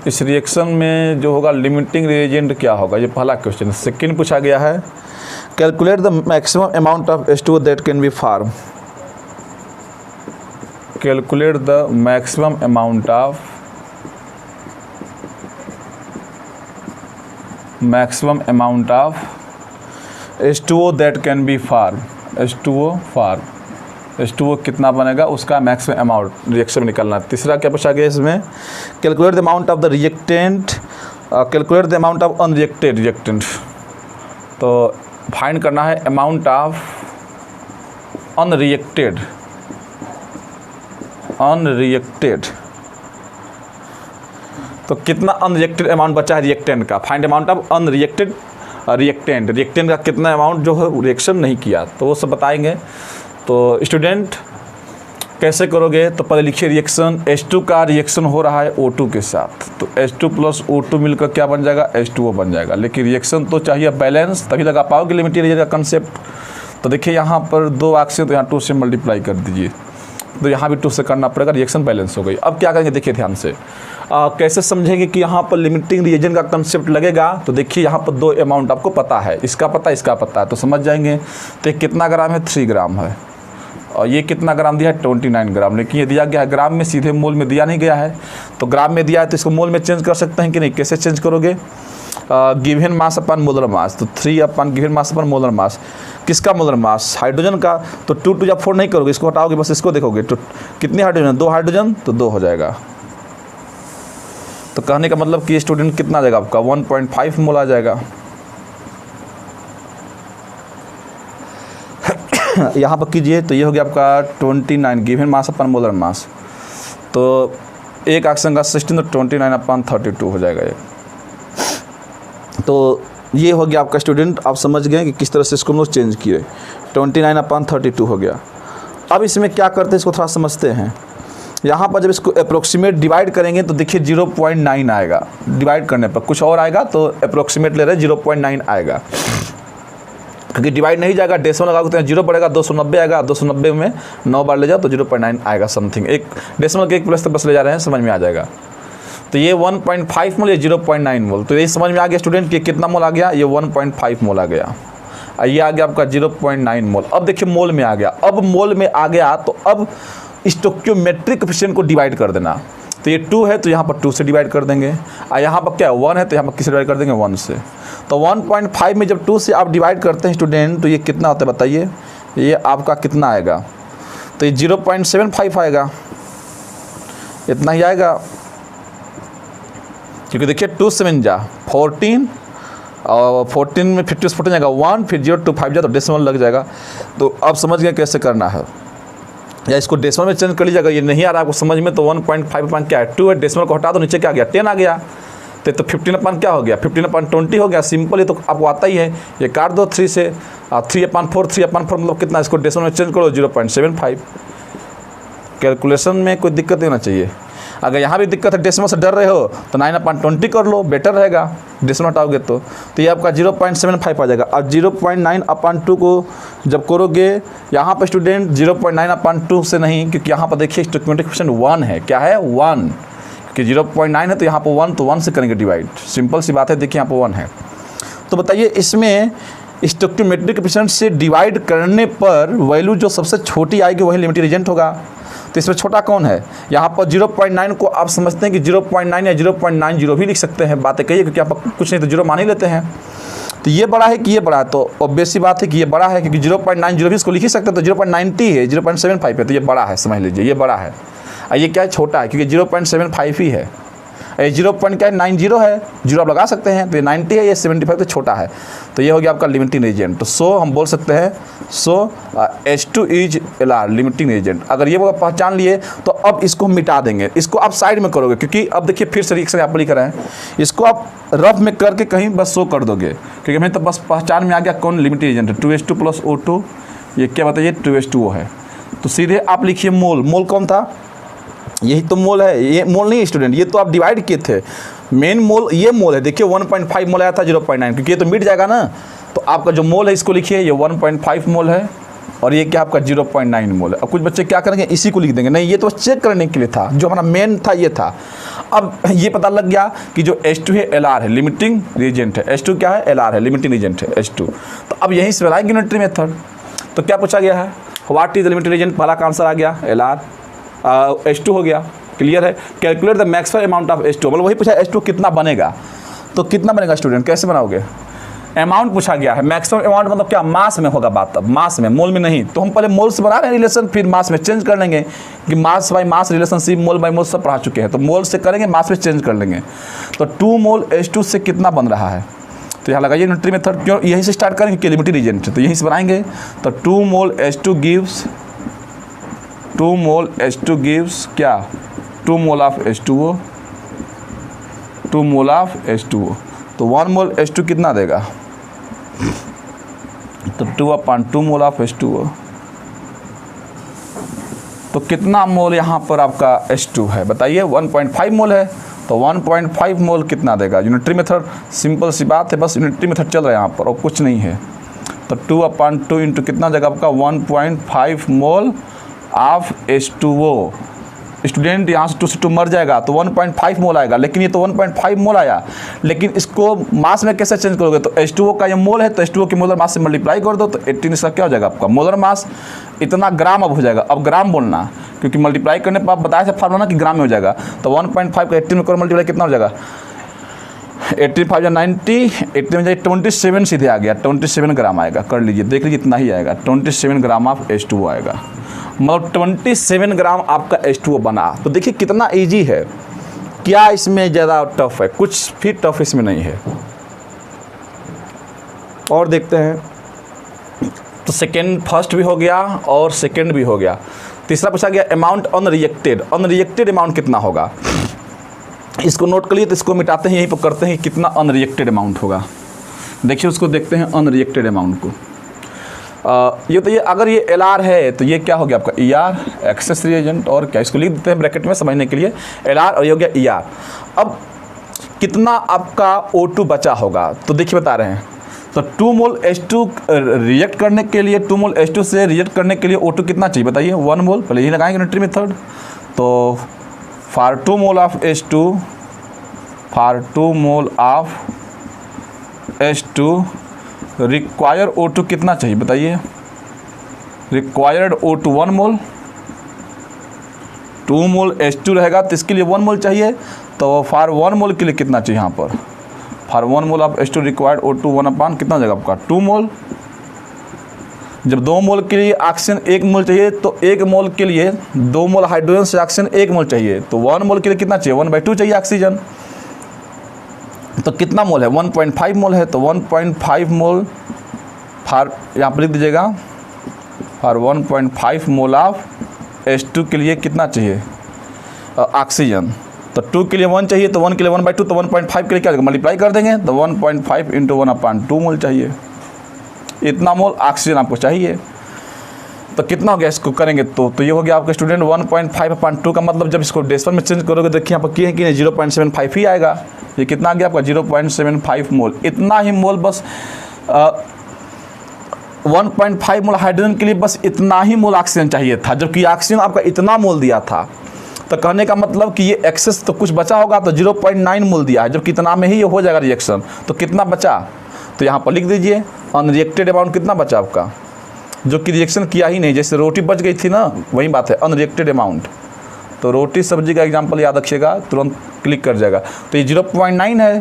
[SPEAKER 1] इस रिएक्शन में जो होगा लिमिटिंग रिएजेंट क्या होगा, ये पहला क्वेश्चन। सेकंड पूछा गया है, calculate the maximum amount of H2O that can be form. Calculate the maximum amount of H2O that can be form. H2O form, H2O कितना बनेगा उसका मैक्सिमम अमाउंट रिएक्शन में निकालना। तीसरा क्या पूछा गया इसमें, calculate the amount of the reactant, calculate the amount of unreacted reactant. तो फाइंड करना है अमाउंट ऑफ अनरिएक्टेड, तो कितना अनरिएक्टेड अमाउंट बचा है रिएक्टेंट का। Find amount of unreacted reactant का कितना अमाउंट जो है रिएक्शन नहीं किया, तो वो सब बताएंगे। तो स्टूडेंट कैसे करोगे, तो पहले लिखिए रिएक्शन H2 का रिएक्शन हो रहा है O2 के साथ, तो H2 प्लस O2 मिलकर क्या बन जाएगा, H2O बन जाएगा। लेकिन रिएक्शन तो चाहिए बैलेंस, तभी लगा पाओगे लिमिटेड रिएजेंट का कंसेप्ट। तो देखिए यहाँ पर 2 ऑक्सीजन, तो यहाँ 2 से मल्टीप्लाई कर दीजिए, तो यहाँ भी 2 से करना पड़ेगा, रिएक्शन बैलेंस हो गई। अब क्या करेंगे देखिए ध्यान से, कैसे समझेंगे कि यहाँ पर लिमिटिंग रिएजेंट का कंसेप्ट लगेगा। तो देखिए यहाँ पर 2 अमाउंट आपको पता है, इसका पता है, इसका पता है, तो समझ जाएंगे। तो ये कितना ग्राम है, 3 ग्राम है, और ये कितना ग्राम दिया है, 29 ग्राम। लेकिन ये दिया गया है ग्राम में, सीधे मोल में दिया नहीं गया है। तो ग्राम में दिया है तो इसको मोल में चेंज कर सकते हैं कि नहीं, कैसे चेंज करोगे, गिवन मास अपन मोलर मास, तो 3 अपन गिवन मास अपन मोलर मास। किसका मोलर मास, हाइड्रोजन का, तो 2 2 या 4 नहीं करोगे, इसको हटाओगे, बस इसको देखोगे। तो कितने हाइड्रोजन, 2 हाइड्रोजन, तो 2 हो जाएगा। तो कहने का मतलब कि स्टूडेंट कितना आ जाएगा आपका, 1.5 मोल आ जाएगा। यहाँ पर कीजिए, तो ये हो गया आपका 29 गिवन मास अपन मोलर मास, तो एक ऑक्सीजन का 16, तो 29 अपन 32 हो जाएगा ये। तो ये हो गया आपका स्टूडेंट, आप समझ गए कि किस तरह से इसको हम लोग चेंज किए। 29 अपन 32 हो गया। अब इसमें क्या करते हैं, इसको थोड़ा समझते हैं। यहाँ पर जब इसको अप्रोक्सीमेट डिवाइड करेंगे तो देखिए 0.9 आएगा, डिवाइड करने पर कुछ और आएगा, तो अप्रोक्सीमेट ले रहे हैं 0.9 आएगा, क्योंकि डिवाइड नहीं जाएगा, डेसिमल लगा देते हैं, 0 पड़ेगा, 290 आएगा, 290 में 9 बार ले जाओ तो 0.9 आएगा समथिंग। एक डेसिमल के 1 प्लस तक बस ले जा रहे हैं, समझ में आ जाएगा। तो ये 1.5 मोल, ये 0.9 मोल, तो ये समझ में आ गया स्टूडेंट कि कितना मोल आ गया, ये 1.5 मोल आ गया, ये आ गया आपका 0.9 मोल। अब देखिए मोल में आ गया, अब मोल में आ गया तो अब स्टोइकियोमेट्रिक कोएफिशिएंट को डिवाइड कर देना। तो ये 2 है तो यहाँ पर 2 से डिवाइड कर देंगे, और यहाँ पर क्या है 1 है तो यहाँ पर किससे डिवाइड कर देंगे, 1 से। तो 1.5 में जब 2 से आप डिवाइड करते हैं स्टूडेंट, तो ये कितना होता है बताइए, ये आपका कितना आएगा, तो ये 0.75 आएगा, इतना ही आएगा। क्योंकि देखिए 2 7 जा 14, और 14 में 50 से 14 जाएगा 1, फिर 0.25 जा तो डेसिमल लग जाएगा। तो आप समझ गए कैसे करना है, या इसको डेसिमल में चेंज कर लीजिएगा। ये नहीं आ रहा आपको समझ में, तो 1.5 अपन क्या है, 2 है, डेसिमल को हटा दो, नीचे क्या आ गया, 10 आ गया। तो 15 अपन क्या हो गया, 15 अपन 20 हो गया, सिंपल। ये तो आपको आता ही है, ये काट दो 3 से, 3 अपन 4, 3 अपन 4 मतलब कितना, इसको डेसिमल में चेंज करो 0.75। कैलकुलेशन में कोई दिक्कत नहीं होना चाहिए। अगर यहाँ भी दिक्कत है, डेसिमल से डर रहे हो, तो 9/20 कर लो, बेटर रहेगा, डेसिमल हटाओगे तो ये आपका 0.75 आ जाएगा। अब 0.9/2 को जब करोगे यहाँ पर स्टूडेंट 0.9/2 से नहीं, क्योंकि यहाँ पर देखिए स्टोइकियोमेट्रिक कोएफिशिएंट 1 है, क्या है 1, कि 0.9 है तो यहाँ पर 1, तो 1 से करेंगे डिवाइड, सिंपल सी बात है। देखिए यहाँ पर 1 है, तो बताइए इसमें स्टोइकियोमेट्रिक कोएफिशिएंट से डिवाइड करने पर वैल्यू जो सबसे छोटी आएगी वही लिमिटिंग रिएजेंट होगा। तो इसमें छोटा कौन है, यहाँ पर 0.9 को आप समझते हैं कि 0.9 या 0.90 भी लिख सकते हैं, बातें कहिए, क्योंकि आप कुछ नहीं तो 0 मान ही लेते हैं। तो ये बड़ा है कि ये बड़ा है, तो ऑब्वियस सी बात है कि ये बड़ा है, क्योंकि 0.90 भी इसको लिख ही सकते हैं, तो 0.90 है, 0.75 है, तो ये बड़ा है, समझ लीजिए ये बड़ा है। ये क्या है, छोटा है क्योंकि 0.75 ही है। ये 0.90 है, 0 आप लगा सकते हैं, तो ये 90 है, ये 75 तो छोटा है। तो ये हो गया आपका लिमिटिंग एजेंट। तो सो हम बोल सकते हैं सो H2 is LR limiting agent. अगर ये वो पहचान लिए तो अब इसको हम मिटा देंगे, इसको आप साइड में करोगे, क्योंकि अब देखिए फिर से रिएक्शन यहाँ पर लिख रहे हैं, इसको आप रफ में करके कहीं बस शो कर दोगे, क्योंकि हमें तो बस पहचान में आ गया कौन लिमिटिंग एजेंट है। 2H2 + O2, ये क्या बताइए 2H2O है। तो सीधे आप लिखिए मोल। मोल कौन था, यही तो मोल है, ये मोल नहीं स्टूडेंट, ये तो आप डिवाइड किए थे। मेन मोल ये मोल है, देखिए 1.5 मोल आया था 0.9, क्योंकि ये तो मिट जाएगा ना। तो आपका जो मोल है इसको लिखिए, ये 1.5 मोल है और ये क्या आपका 0.9 मोल है। अब कुछ बच्चे क्या करेंगे, इसी को लिख देंगे, नहीं ये तो चेक करने के लिए था, जो हमारा मेन था ये था। अब ये पता लग गया कि जो H2 है LR है लिमिटिंग रिएजेंट है, H2 क्या है LR है लिमिटिंग रिएजेंट है H2। तो अब यहीं से बनाएंगे यूनिटरी मेथड। तो क्या पूछा गया है, what is the limiting reagent, पहला का आंसर आ गया LR, H2 हो गया, क्लियर है। Calculate the maximum amount of H2, मतलब वही पूछा H2 कितना बनेगा। तो कितना बनेगा स्टूडेंट, कैसे बनाओगे, अमाउंट पूछा गया है। मैक्सिमम अमाउंट मतलब क्या, मास में होगा बात, अब मास में, मोल में नहीं। तो हम पहले मोल से बना रहे हैं रिलेशन, फिर मास में चेंज कर लेंगे कि mass by mass relationship, mole by mole सब पढ़ा चुके हैं। तो मोल से करेंगे, मास में चेंज कर लेंगे। तो 2 मोल H2 से कितना बन रहा है, तो यहाँ लगाइए यूनिटरी मेथड। क्यों, यहीं से स्टार्ट करेंगे कि लिमिटिंग रिएजेंट है, तो यहीं से बनाएंगे। तो 2 मोल H2 गिव्स 2 मोल H2 गिव्स क्या, 2 mole of H2O, 2 mole of H2O। तो 1 मोल H2 कितना देगा, तो 2/2 मोल ऑफ H2O। तो कितना मोल यहाँ पर आपका H2 है बताइए, 1.5 मोल है। तो 1.5 मोल कितना देगा, यूनिटरी मेथड, सिंपल सी बात है, बस यूनिटरी मेथड चल रहा है यहाँ पर और कुछ नहीं है। तो 2/2 इंटू कितना जगह आपका 1.5 मोल ऑफ H2O। स्टूडेंट यहाँ से 2 से 2 मर जाएगा तो 1.5 मोल आएगा, लेकिन ये तो 1.5 मोल आया, लेकिन इसको मास में कैसे चेंज करोगे, तो H2O का ये मोल है, तो H2O की मोलर मास से मल्टीप्लाई कर दो, तो 18 इसका क्या हो जाएगा आपका मोलर मास, इतना ग्राम अब हो जाएगा। अब ग्राम बोलना, क्योंकि मल्टीप्लाई करने पर आप बताया था फार्मूला कि ग्राम में हो जाएगा। तो 1.5 का 18 में करो मल्टीप्लाई, कितना हो जाएगा, 18 5 90, 18 में जाए 27 सीधे आ गया, 27 ग्राम आएगा, कर लीजिए देख लीजिए इतना ही आएगा, 27 ग्राम ऑफ H2O आएगा, मतलब 27 ग्राम आपका H2O बना। तो देखिए कितना इजी है, क्या इसमें ज़्यादा टफ है, कुछ भी टफ इसमें नहीं है। और देखते हैं, तो सेकेंड, फर्स्ट भी हो गया और सेकेंड भी हो गया। तीसरा पूछा गया अमाउंट अनरिएक्टेड, अनरिएक्टेड अमाउंट कितना होगा, इसको नोट कर लिए। तो इसको मिटाते हैं, यहीं पर करते हैं कितना अनरिएक्टेड अमाउंट होगा। देखिए उसको देखते हैं अनरिएक्टेड अमाउंट को। ये तो ये अगर ये LR है तो ये क्या हो गया आपका ER एक्सेस रिएजेंट, और क्या इसको लिख देते हैं ब्रैकेट में समझने के लिए, LR और ये हो गया ER। अब कितना आपका O2 बचा होगा, तो देखिए बता रहे हैं। तो 2 मोल H2 रिएक्ट करने के लिए, 2 मोल H2 से रिएक्ट करने के लिए O2 कितना चाहिए बताइए, 1 मोल। पहले यही लगाएंगे यूनिटरी मेथड। तो for 2 mole of H2, for 2 mole of H2 require O2 कितना चाहिए बताइए, रिक्वायर्ड O2 1 मोल। 2 मोल H2 रहेगा तो इसके लिए 1 मोल चाहिए, तो फॉर 1 मोल के लिए कितना चाहिए यहाँ पर, for 1 mole of H2 required O2 1/, कितना जगह आपका 2 मोल। जब 2 मोल के लिए ऑक्सीजन 1 मोल चाहिए, तो 1 मोल के लिए 2 मोल हाइड्रोजन से ऑक्सीजन 1 मोल चाहिए, तो 1 मोल के लिए कितना चाहिए, 1/2 चाहिए ऑक्सीजन। तो कितना मोल है, 1.5 मोल है, तो 1.5 मोल फॉर, यहाँ पर लिख दीजिएगा, फॉर 1.5 मोल ऑफ H2 के लिए कितना चाहिए ऑक्सीजन। तो 2 के लिए 1 चाहिए, तो 1 के लिए 1/2, तो 1.5 के लिए क्या मल्टीप्लाई कर देंगे, तो 1.5 इंटू 1/2 मोल चाहिए, इतना मोल ऑक्सीजन आपको चाहिए। तो कितना हो गया, इसको करेंगे तो ये हो गया आपका स्टूडेंट 1.5/2 का मतलब जब इसको डेसिमल में चेंज करोगे, देखिए यहाँ पर किए हैं कि 0.75 ही आएगा। ये कितना आ गया आपका 0.75 मोल, इतना ही मोल, बस 1.5 मोल हाइड्रोजन के लिए बस इतना ही मोल ऑक्सीजन चाहिए था, जबकि ऑक्सीजन आपका इतना मोल दिया था। तो कहने का मतलब कि ये एक्सेस तो कुछ बचा होगा, तो 0.9 मोल दिया है, जबकि इतना में ही ये हो जाएगा रिएक्शन। तो कितना बचा, तो यहाँ पर लिख दीजिए अनरिएक्टेड अमाउंट कितना बचा आपका, जो कि रिएक्शन किया ही नहीं, जैसे रोटी बच गई थी ना, वही बात है अनरिएक्टेड अमाउंट। तो रोटी सब्जी का एग्जांपल याद रखिएगा, तुरंत क्लिक कर जाएगा। तो ये 0.9 है,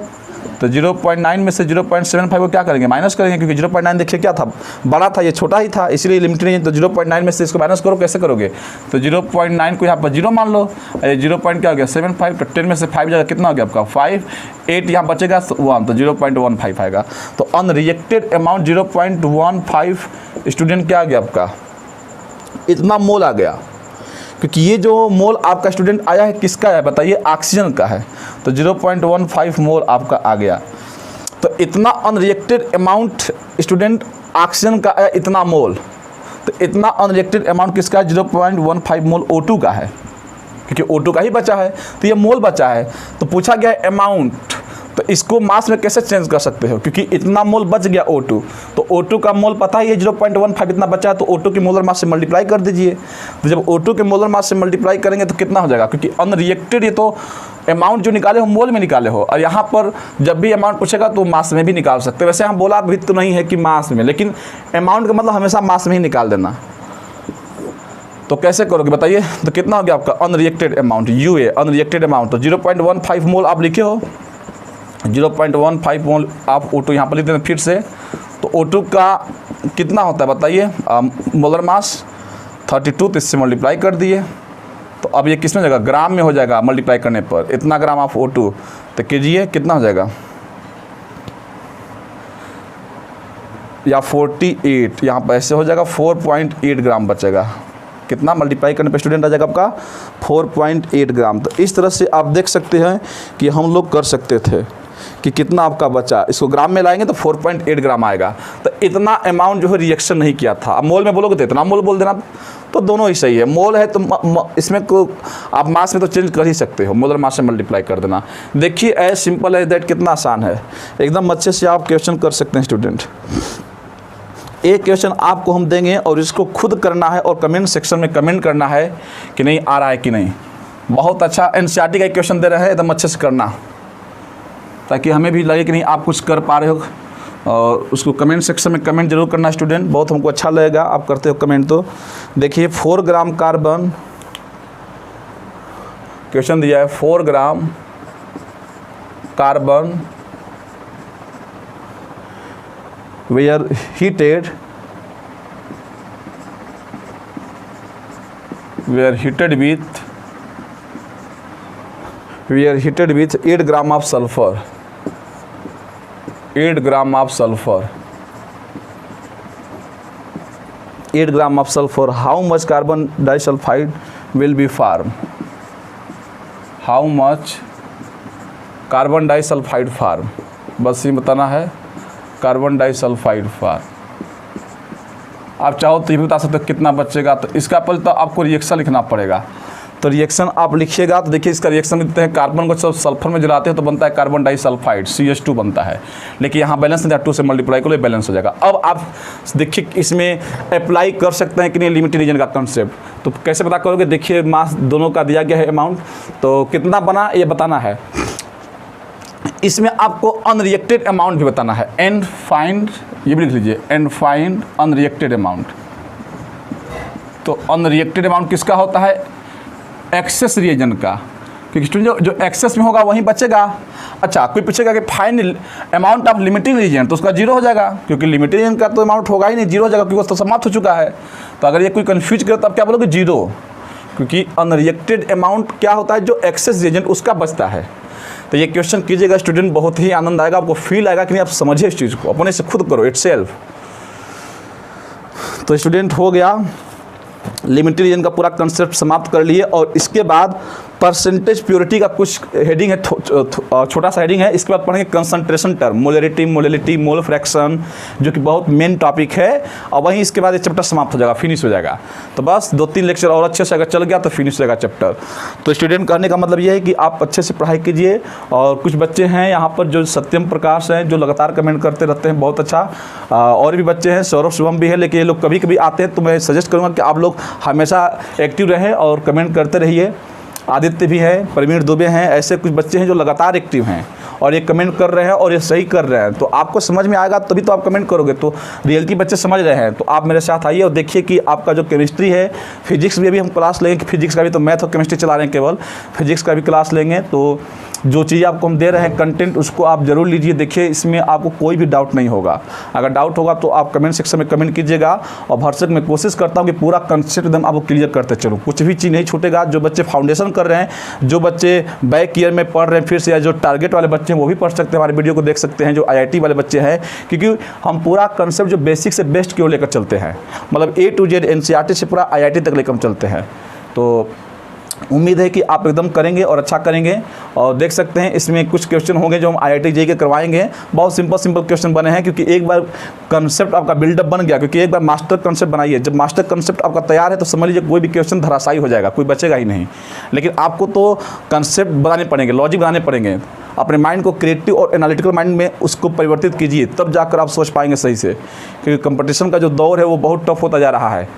[SPEAKER 1] तो 0.9 में से 0.75 को क्या करेंगे, माइनस करेंगे, क्योंकि 0.9 देखिए क्या था, बड़ा था, ये छोटा ही था, इसीलिए लिमिटेड नहीं। तो 0.9 में से इसको माइनस करो, कैसे करोगे, तो 0.9 को यहाँ पर 0 मान लो, ये 0.75, तो 10 में से 5 जगह कितना हो गया आपका 5, 8 यहाँ बचेगा 1, तो 0.15 आएगा। तो अनरिएक्टेड अमाउंट 0.15 स्टूडेंट क्या आ गया आपका, इतना मोल आ गया। क्योंकि ये जो मोल आपका स्टूडेंट आया है किसका है बताइए, ऑक्सीजन का है, तो 0.15 मोल आपका आ गया। तो इतना अनरिएक्टेड अमाउंट स्टूडेंट ऑक्सीजन का है, इतना मोल, तो इतना अनरिएक्टेड अमाउंट किसका है, 0.15 मोल O2 का है, क्योंकि O2 का ही बचा है, तो ये मोल बचा है। तो पूछा गया है अमाउंट, तो इसको मास में कैसे चेंज कर सकते हो, क्योंकि इतना मोल बच गया O2, तो O2 का मोल पता ही है 0.15 इतना बचा है, तो O2 के मोलर मास से मल्टीप्लाई कर दीजिए। तो जब O2 के मोलर मास से मल्टीप्लाई करेंगे तो कितना हो जाएगा, क्योंकि अनरिएक्टेड ये तो अमाउंट जो निकाले हो मोल में निकाले हो, और यहाँ पर जब भी अमाउंट पूछेगा तो मास में भी निकाल सकते हो। वैसे हम बोला भी तो नहीं है कि मास में, लेकिन अमाउंट का मतलब हमेशा मास में ही निकाल देना। तो कैसे करोगे बताइए, तो कितना हो गया आपका unreacted amount, UA unreacted amount, तो 0.15 मोल आप लिखे हो, 0.15 मोल आप O2 यहाँ पर लिख देते हैं फिर से। तो O2 का कितना होता है बताइए, मोलर मास 32, तो इससे मल्टीप्लाई कर दिए। तो अब ये किस में हो जाएगा, ग्राम में हो जाएगा मल्टीप्लाई करने पर, इतना ग्राम आप O2 तो कीजिए कितना हो जाएगा, या 48, यहाँ पर ऐसे हो जाएगा 4.8 ग्राम बचेगा। कितना मल्टीप्लाई करने पे स्टूडेंट आ जाएगा आपका 4.8 ग्राम। तो इस तरह से आप देख सकते हैं कि हम लोग कर सकते थे कि कितना आपका बचा, इसको ग्राम में लाएंगे तो 4.8 ग्राम आएगा। तो इतना अमाउंट जो है रिएक्शन नहीं किया था। अब मोल में बोलोगे तो इतना मोल बोल देना, तो दोनों ही सही है। मोल है तो इसमें को आप मास में तो चेंज कर ही सकते हो, मोलर मास से मल्टीप्लाई कर देना। देखिए एज सिंपल एज दैट, कितना आसान है, एकदम अच्छे से आप क्वेश्चन कर सकते हैं स्टूडेंट। एक क्वेश्चन आपको हम देंगे और इसको खुद करना है और कमेंट सेक्शन में कमेंट करना है कि नहीं आ रहा है कि नहीं। बहुत अच्छा NCERT का एक क्वेश्चन दे रहे हैं, एकदम अच्छे से करना, ताकि हमें भी लगे कि नहीं आप कुछ कर पा रहे हो। और उसको कमेंट सेक्शन में कमेंट जरूर करना स्टूडेंट, बहुत हमको अच्छा लगेगा आप करते हो कमेंट। तो देखिए 4 ग्राम कार्बन, क्वेश्चन दिया है 4 gram carbon were heated with 8 gram of sulfur, 8 gram of sulfur, 8 gram of sulfur. How much carbon disulfide will be formed? How much carbon disulfide form? बस ये बताना है, कार्बन डाइसल्फाइड फार्म। आप चाहो तो ये भी बता सकते हो कितना बचेगा। तो इसका पहले तो आपको रिएक्शन लिखना पड़ेगा। तो रिएक्शन आप लिखिएगा तो देखिए इसका रिएक्शन लिखते हैं, कार्बन को जब सल्फर में जलाते हैं तो बनता है कार्बन डाइसल्फाइड, CH2 बनता है। लेकिन यहाँ बैलेंस नहीं था, 2 से मल्टीप्लाई करो बैलेंस हो जाएगा। अब आप देखिए इसमें अप्लाई कर सकते हैं कि नहीं लिमिटेड रीजन का कंसेप्ट। तो कैसे पता करोगे, देखिए मास दोनों का दिया गया है अमाउंट, तो कितना बना ये बताना है। इसमें आपको अनरिएक्टेड अमाउंट भी बताना है, एंड फाइंड, ये भी लिख लीजिए, एंड फाइंड अनरिएक्टेड अमाउंट। तो अनरिएक्टेड अमाउंट किसका होता है, एक्सेस रिएजेंट का, क्योंकि स्टूडेंट जो एक्सेस में होगा वहीं बचेगा। अच्छा कोई पूछेगा कि find amount of limited reagent, तो उसका 0 हो जाएगा, क्योंकि लिमिटेड रिएजेंट का तो अमाउंट होगा ही नहीं, 0 हो जाएगा, क्योंकि वो तो समाप्त हो चुका है। तो अगर ये कोई कन्फ्यूज करे तो आप क्या बोलोगे 0, क्योंकि अनरिएक्टेड अमाउंट क्या होता है, जो एक्सेस रिएजेंट उसका बचता है। तो ये क्वेश्चन कीजिएगा स्टूडेंट, बहुत ही आनंद आएगा, आपको फील आएगा कि नहीं आप समझिए इस चीज़ को, अपने से खुद करो इटसेल्फ। तो स्टूडेंट हो गया, लिमिटेड रीजन का पूरा कंसेप्ट समाप्त कर लिए। और इसके बाद परसेंटेज प्योरिटी का कुछ हेडिंग है, छोटा सा हेडिंग है। इसके बाद पढ़ेंगे concentration term, molarity, mole fraction, जो कि बहुत मेन टॉपिक है। और वहीं इसके बाद ये चैप्टर समाप्त हो जाएगा, फिनिश हो जाएगा। तो बस 2-3 लेक्चर और अच्छे से अगर चल गया तो फिनिश हो जाएगा चैप्टर। तो स्टूडेंट कहने का मतलब ये है कि आप अच्छे से पढ़ाई कीजिए। और कुछ बच्चे हैं यहाँ पर जो सत्यम प्रकाश हैं, जो लगातार कमेंट करते रहते हैं, बहुत अच्छा। और भी बच्चे हैं, सौरभ शुभम भी है, लेकिन ये लोग कभी कभी आते हैं। तो मैं सजेस्ट करूँगा कि आप लोग हमेशा एक्टिव रहें और कमेंट करते रहिए। आदित्य भी है, प्रवीण दुबे हैं, ऐसे कुछ बच्चे हैं जो लगातार एक्टिव हैं और ये कमेंट कर रहे हैं और ये सही कर रहे हैं। तो आपको समझ में आएगा तभी तो आप कमेंट करोगे। तो रियलिटी बच्चे समझ रहे हैं, तो आप मेरे साथ आइए और देखिए कि आपका जो केमिस्ट्री है, फिजिक्स भी अभी हम क्लास लेंगे, फिजिक्स का भी तो मैथ और केमिस्ट्री चला रहे हैं, केवल फिजिक्स का भी क्लास लेंगे। तो जो चीज़ आपको हम दे रहे हैं कंटेंट, उसको आप ज़रूर लीजिए, देखिए, इसमें आपको कोई भी डाउट नहीं होगा। अगर डाउट होगा तो आप कमेंट सेक्शन में कमेंट कीजिएगा, और भरसक मैं कोशिश करता हूँ कि पूरा कंसेप्ट एकदम आपको क्लियर करते चलूँ, कुछ भी चीज़ नहीं छूटेगा। जो बच्चे फाउंडेशन कर रहे हैं, जो बच्चे बैक ईयर में पढ़ रहे हैं फिर से, या जो टारगेट वाले बच्चे हैं वो भी पढ़ सकते हैं, हमारे वीडियो को देख सकते हैं, जो IIT वाले बच्चे हैं, क्योंकि हम पूरा कंसेप्ट जो बेसिक से बेस्ट की ओर लेकर चलते हैं, मतलब A to Z NCERT से पूरा IIT तक लेकर चलते हैं। तो उम्मीद है कि आप एकदम करेंगे और अच्छा करेंगे। और देख सकते हैं इसमें कुछ क्वेश्चन होंगे जो हम IIT JEE के करवाएंगे, बहुत सिंपल क्वेश्चन बने हैं, क्योंकि एक बार कंसेप्ट आपका बिल्डअप बन गया, क्योंकि एक बार मास्टर कंसेप्ट बनाइए, जब मास्टर कंसेप्ट आपका तैयार है तो समझ लीजिए कोई भी क्वेश्चन धराशायी हो जाएगा, कोई बचेगा ही नहीं। लेकिन आपको तो कंसेप्ट बनाने पड़ेंगे, लॉजिक बनाने पड़ेंगे, अपने माइंड को क्रिएटिव और एनालिटिकल माइंड में उसको परिवर्तित कीजिए, तब जाकर आप सोच पाएंगे सही से, क्योंकि कंपटीशन का जो दौर है वो बहुत टफ होता जा रहा है,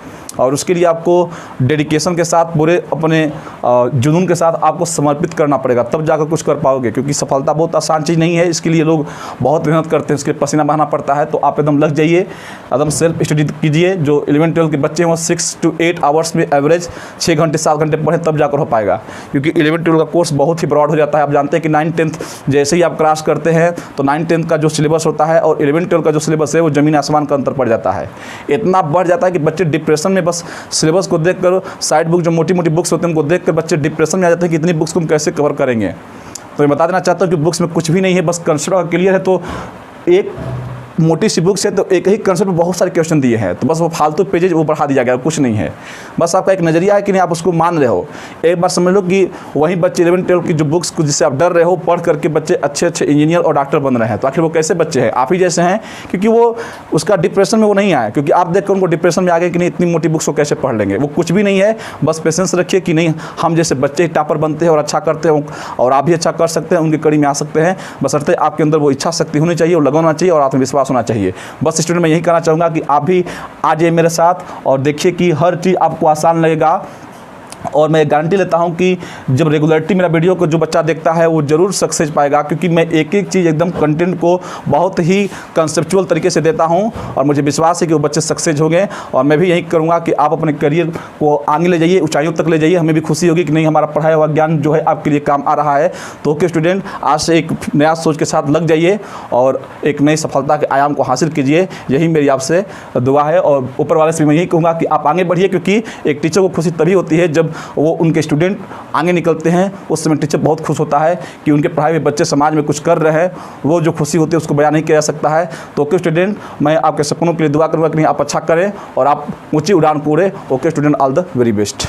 [SPEAKER 1] और उसके लिए आपको डेडिकेशन के साथ, पूरे अपने जुनून के साथ आपको समर्पित करना पड़ेगा, तब जाकर कुछ कर पाओगे। क्योंकि सफलता बहुत आसान चीज़ नहीं है, इसके लिए लोग बहुत मेहनत करते हैं, उसके पसीना बहाना पड़ता है। तो आप एकदम लग जाइए, एकदम सेल्फ स्टडी कीजिए। जो 11-12 के बच्चे हैं वो 6 to 8 आवर्स में एवरेज 6 घंटे 7 घंटे पढ़ें, तब जाकर हो पाएगा। क्योंकि 11-12 का कोर्स बहुत ही ब्रॉड हो जाता है। आप जानते हैं कि 9th-10th जैसे ही आप क्रॉस करते हैं तो 9th-10th का जो सिलेबस होता है और 11-12 का जो सिलेबस है वो ज़मीन आसमान का अंतर पड़ जाता है। इतना बढ़ जाता है कि बच्चे डिप्रेशन में, बस सिलेबस को देखकर, साइड बुक जो मोटी मोटी बुक्स होते हैं उनको देखकर बच्चे डिप्रेशन में आ जाते हैं कि इतनी बुक्स को हम कैसे कवर करेंगे। तो मैं बता देना चाहता हूँ कि बुक्स में कुछ भी नहीं है, बस कंसेप्ट क्लियर है। तो एक मोटी सी बुक्स है तो एक ही कंसेप्ट में बहुत सारे क्वेश्चन दिए हैं, तो बस वो फालतू पेजेज वो बढ़ा दिया गया, कुछ नहीं है। बस आपका एक नज़रिया है कि नहीं, आप उसको मान रहे हो। एक बार समझ लो कि वही बच्चे 11-12 की जो बुक्स को जिससे आप डर रहे हो, पढ़ करके बच्चे अच्छे अच्छे इंजीनियर और डॉक्टर बन रहे हैं। तो आखिर वो कैसे बच्चे हैं? आप ही जैसे हैं, क्योंकि वो उसका डिप्रेशन में वो नहीं आया, क्योंकि आप देखकर उनको डिप्रेशन में आ गए कि नहीं इतनी मोटी बुक्स को कैसे पढ़ लेंगे। वो कुछ भी नहीं है, बस पेशेंस रखिए कि नहीं हम जैसे बच्चे टॉपर बनते हैं और अच्छा करते हैं, और आप भी अच्छा कर सकते हैं, उनकी कड़ी में आ सकते हैं। बशर्ते आपके अंदर वो इच्छा शक्ति होनी चाहिए, और लगन होना चाहिए, और आत्मविश्वास होना चाहिए। बस स्टूडेंट मैं यही कहना चाहूँगा कि आप भी आ जाइए मेरे साथ और देखिए कि हर चीज़ आपको आसान लगेगा। और मैं गारंटी लेता हूं कि जब रेगुलरिटी मेरा वीडियो को जो बच्चा देखता है वो ज़रूर सक्सेस पाएगा, क्योंकि मैं एक एक चीज़ एकदम कंटेंट को बहुत ही कंसेप्चुअल तरीके से देता हूं, और मुझे विश्वास है कि वो बच्चे सक्सेस होंगे। और मैं भी यही करूंगा कि आप अपने करियर को आगे ले जाइए, ऊंचाइयों तक ले जाइए। हमें भी खुशी होगी कि नहीं हमारा पढ़ाया हुआ ज्ञान जो है आपके लिए काम आ रहा है। तो ओके स्टूडेंट, आज से एक नया सोच के साथ लग जाइए और एक नई सफलता के आयाम को हासिल कीजिए। यही मेरी आपसे दुआ है, और ऊपर वाले से मैं यही कहूँगा कि आप आगे बढ़िए, क्योंकि एक टीचर को खुशी तभी होती है जब वो उनके स्टूडेंट आगे निकलते हैं। उस समय टीचर बहुत खुश होता है कि उनके पढ़ाए हुए बच्चे समाज में कुछ कर रहे हैं। वो जो खुशी होती है उसको बयान नहीं किया जा सकता है। तो ओके स्टूडेंट, मैं आपके सपनों के लिए दुआ करूँगा कि नहीं आप अच्छा करें और आप ऊंची उड़ान पूरे। Okay student, all the very best.